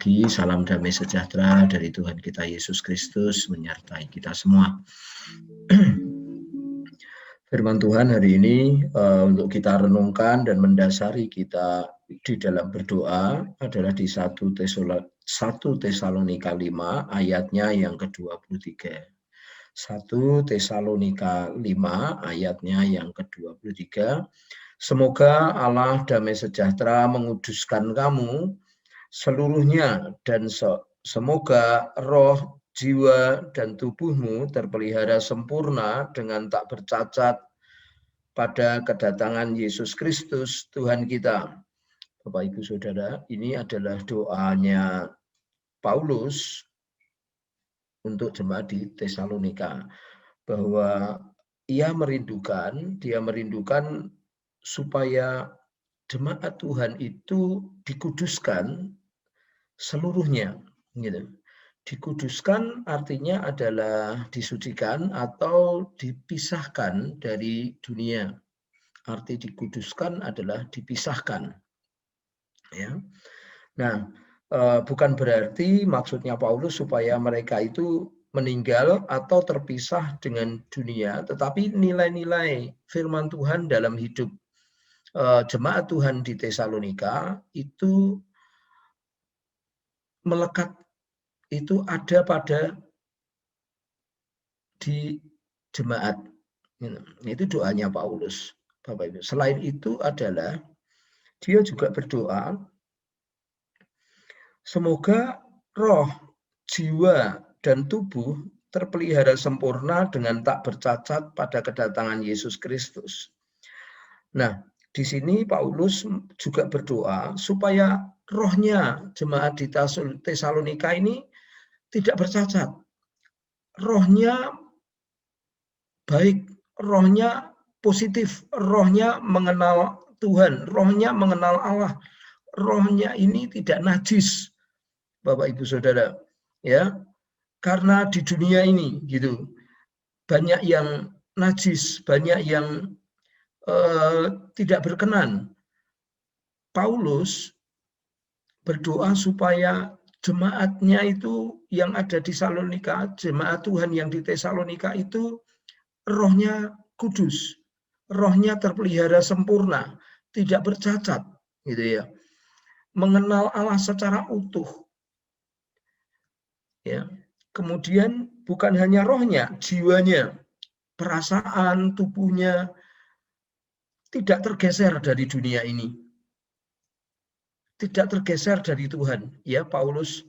pagi, salam damai sejahtera dari Tuhan kita Yesus Kristus menyertai kita semua. Firman Tuhan hari ini untuk kita renungkan dan mendasari kita di dalam berdoa adalah di 1 Tesalonika 5 ayatnya yang ke-23. 1 Tesalonika 5 ayatnya yang ke-23. Semoga Allah damai sejahtera menguduskan kamu seluruhnya dan semoga roh, jiwa, dan tubuhmu terpelihara sempurna dengan tak bercacat pada kedatangan Yesus Kristus Tuhan kita. Bapak Ibu Saudara, ini adalah doanya Paulus untuk jemaat di Tesalonika, bahwa dia merindukan supaya jemaat Tuhan itu dikuduskan seluruhnya, gitu. Dikuduskan artinya adalah disucikan atau dipisahkan dari dunia. Arti dikuduskan adalah dipisahkan. Ya. Nah, bukan berarti maksudnya Paulus supaya mereka itu meninggal atau terpisah dengan dunia, tetapi nilai-nilai firman Tuhan dalam hidup jemaat Tuhan di Tesalonika itu melekat, itu ada pada di jemaat. Itu doanya Paulus, Bapak Ibu. Selain itu adalah dia juga berdoa semoga roh, jiwa, dan tubuh terpelihara sempurna dengan tak bercacat pada kedatangan Yesus Kristus. Nah, di sini Paulus juga berdoa supaya rohnya jemaat di Tesalonika ini tidak bercacat. Rohnya baik, rohnya positif, rohnya mengenal Tuhan, rohnya mengenal Allah, rohnya ini tidak najis, Bapak Ibu Saudara, ya. Karena di dunia ini gitu banyak yang najis, banyak yang tidak berkenan. Paulus berdoa supaya jemaatnya itu yang ada di Tesalonika, jemaat Tuhan yang di Tesalonika itu rohnya kudus, rohnya terpelihara sempurna, tidak bercacat, gitu ya. Mengenal Allah secara utuh. Ya. Kemudian bukan hanya rohnya, jiwanya, perasaan, tubuhnya tidak tergeser dari dunia ini. Tidak tergeser dari Tuhan. Ya, Paulus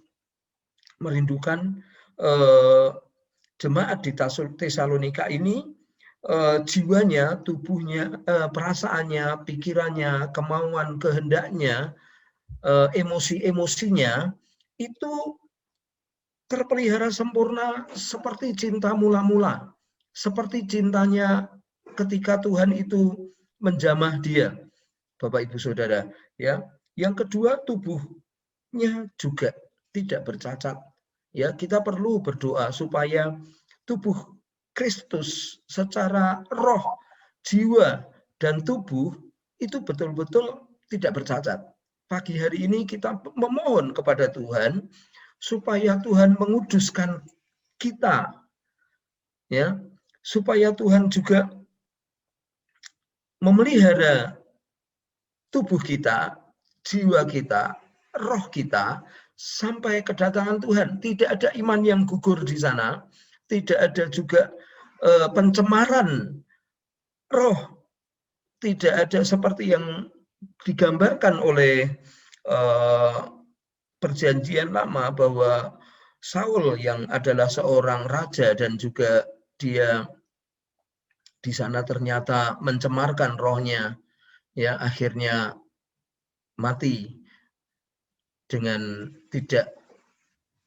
merindukan jemaat di Tesalonika ini jiwanya, tubuhnya, perasaannya, pikirannya, kemauan, kehendaknya, emosi-emosinya itu terpelihara sempurna seperti cinta mula-mula, seperti cintanya ketika Tuhan itu menjamah dia, Bapak Ibu Saudara. Ya, yang kedua tubuhnya juga tidak bercacat. Ya, kita perlu berdoa supaya tubuh Kristus secara roh, jiwa, dan tubuh itu betul-betul tidak bercacat. Pagi hari ini kita memohon kepada Tuhan supaya Tuhan menguduskan kita, ya, supaya Tuhan juga memelihara tubuh kita, jiwa kita, roh kita sampai kedatangan Tuhan. Tidak ada iman yang gugur di sana, tidak ada juga pencemaran roh, tidak ada seperti yang digambarkan oleh Perjanjian Lama bahwa Saul yang adalah seorang raja dan juga dia di sana ternyata mencemarkan rohnya, ya, akhirnya mati dengan tidak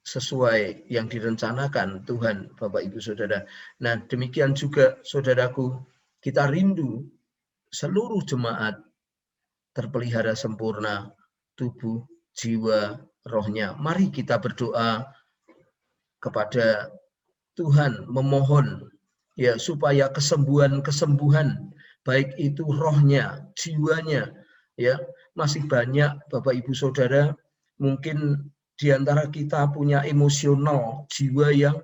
sesuai yang direncanakan Tuhan, Bapak Ibu Saudara. Nah, demikian juga saudaraku, kita rindu seluruh jemaat terpelihara sempurna tubuh, jiwa, rohnya. Mari kita berdoa kepada Tuhan, memohon ya supaya kesembuhan baik itu rohnya, jiwanya, ya. Masih banyak Bapak Ibu Saudara mungkin di antara kita punya emosional, jiwa yang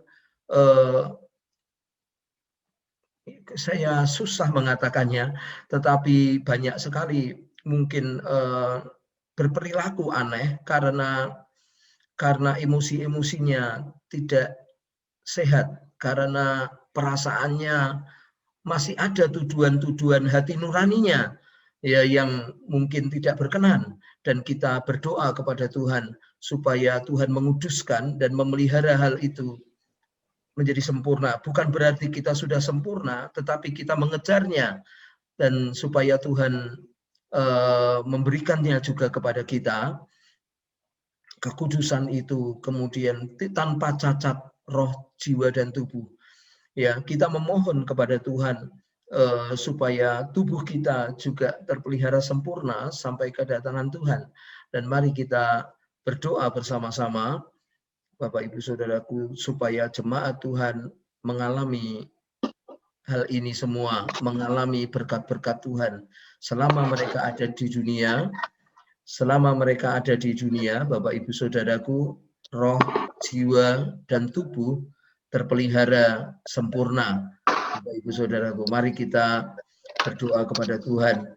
saya susah mengatakannya, tetapi banyak sekali mungkin berperilaku aneh karena emosi-emosinya tidak sehat, karena perasaannya masih ada tujuan-tujuan hati nuraninya ya yang mungkin tidak berkenan, dan kita berdoa kepada Tuhan supaya Tuhan menguduskan dan memelihara hal itu menjadi sempurna. Bukan berarti kita sudah sempurna, tetapi kita mengejarnya, dan supaya Tuhan memberikannya juga kepada kita kekudusan itu, kemudian tanpa cacat roh, jiwa, dan tubuh. Ya, kita memohon kepada Tuhan supaya tubuh kita juga terpelihara sempurna sampai kedatangan Tuhan. Dan mari kita berdoa bersama-sama, Bapak Ibu Saudaraku, supaya jemaat Tuhan mengalami hal ini semua, mengalami berkat-berkat Tuhan selama mereka ada di dunia. Selama mereka ada di dunia, Bapak Ibu Saudaraku, roh, jiwa, dan tubuh terpelihara sempurna. Bapak Ibu Saudaraku, mari kita berdoa kepada Tuhan